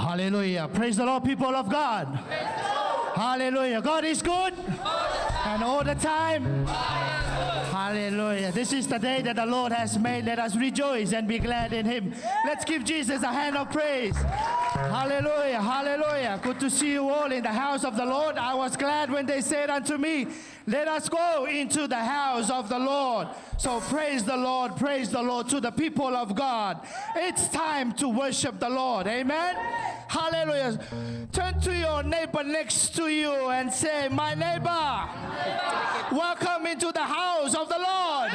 Hallelujah. Praise the Lord, people of God. Hallelujah. God is good. And all the time. Hallelujah. This is the day that the Lord has made. Let us rejoice and be glad in Him. Let's give Jesus a hand of praise. Hallelujah. Hallelujah. Good to see you all in the house of the Lord. I was glad when they said unto me, let us go into the house of the Lord. So praise the Lord to the people of God. It's time to worship the Lord. Amen. Hallelujah. Turn to your neighbor next to you and say, my neighbor, welcome into the house of the Lord.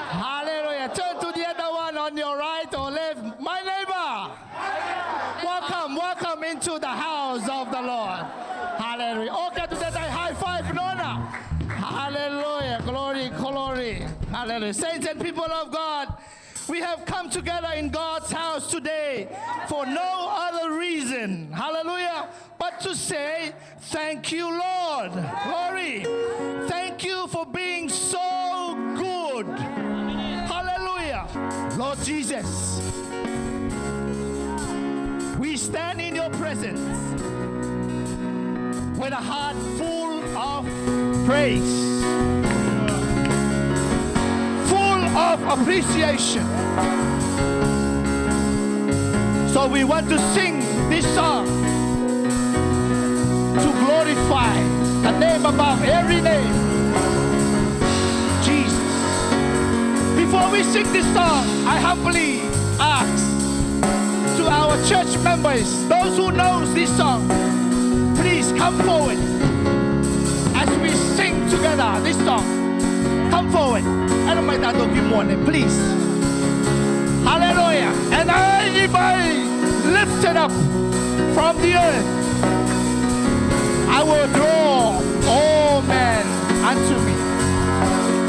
Hallelujah. Turn to the other one on your right or left. My neighbor, welcome into the house of the Lord. Hallelujah. Okay, to that high five, Nona. Hallelujah. Glory. Hallelujah. Saints and people of God, we have come together in God's house today for no other reason, hallelujah, but to say, thank you, Lord. Glory. Thank you for being so good. Hallelujah. Lord Jesus, we stand in your presence with a heart full of praise, of appreciation. So we want to sing this song to glorify the name above every name, Jesus. Before we sing this song, I humbly ask to our church members, those who knows this song, please come forward as we sing together this song. Come forward. I don't mind that of you morning, please. Hallelujah. And I be lifted up from the earth, I will draw all men unto me.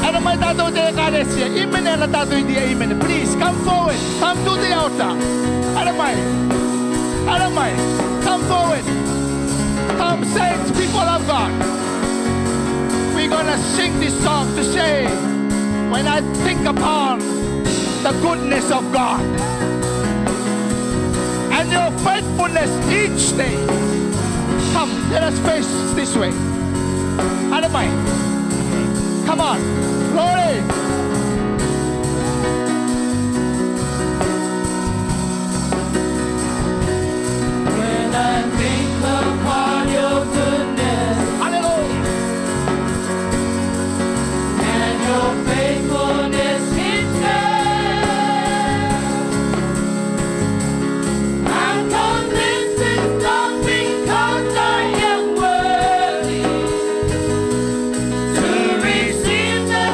I don't mind that of the Eucharistia. Amen. Please come forward. Come to the altar. I don't mind. Come forward. Come, saints, people of God. We're going to sing this song to say, when I think upon the goodness of God and your faithfulness each day. Come, let us face this way. Adamai. Come on. Glory. When I think upon your goodness, your faithfulness each day, I'm convinced it's not because I am worthy to receive the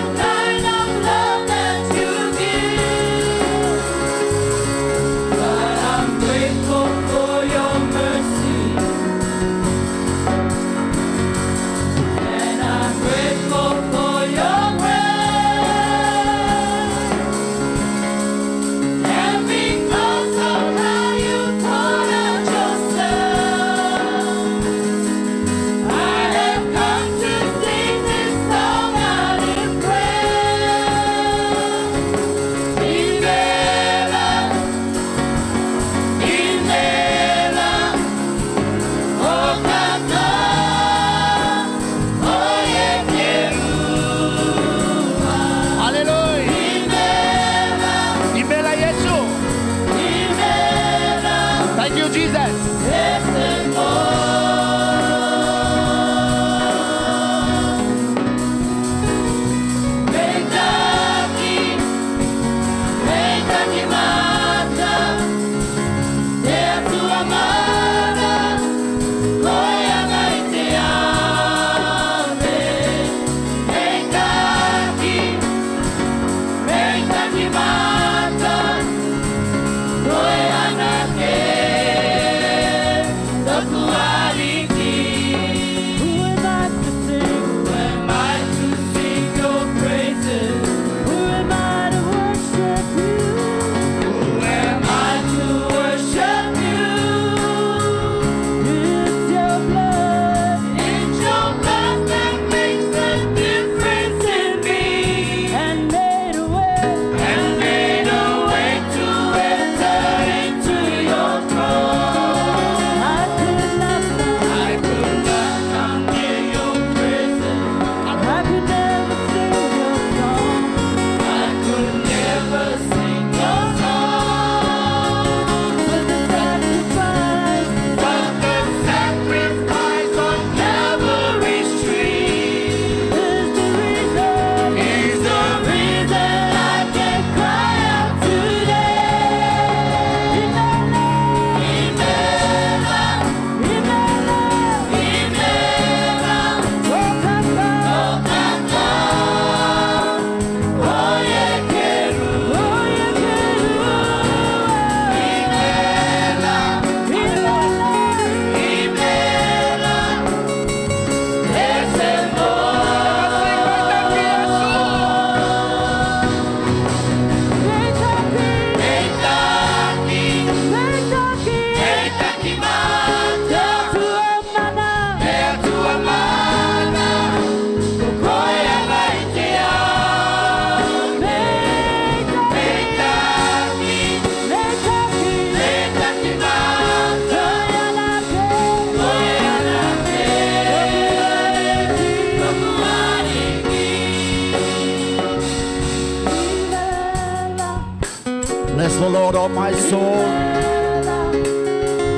Bless the Lord, oh my soul,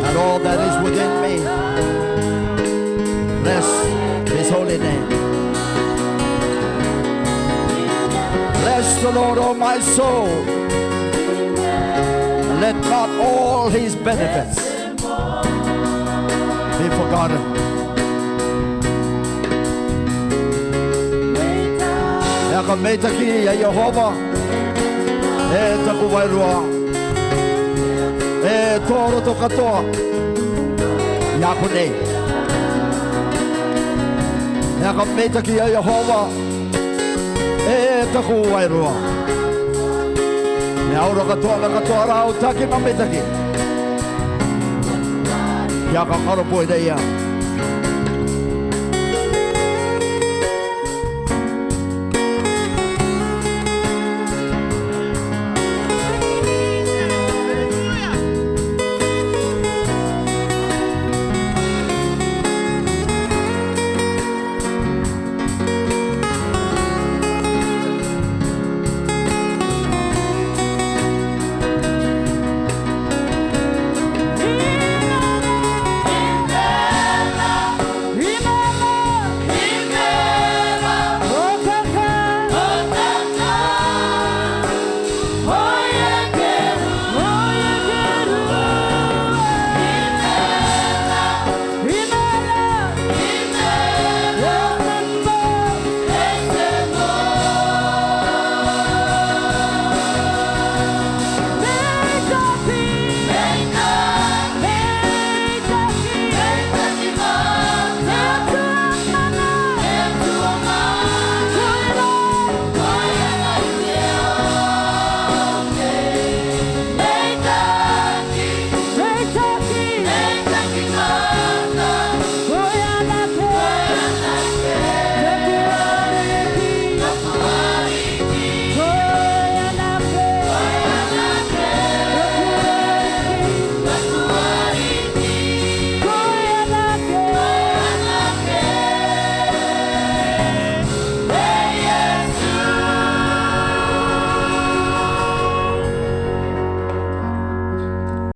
and all that is within me. Bless His holy name. Bless the Lord, oh my soul, and let not all His benefits be forgotten. Yaka meitaki ya Yehova, e taku wairua, e toro to katoa, yaku nei. Yaka meitaki ya Yehova, e taku wairua. Me auro katoa rao taki na meitaki. Yaka karo poe deia.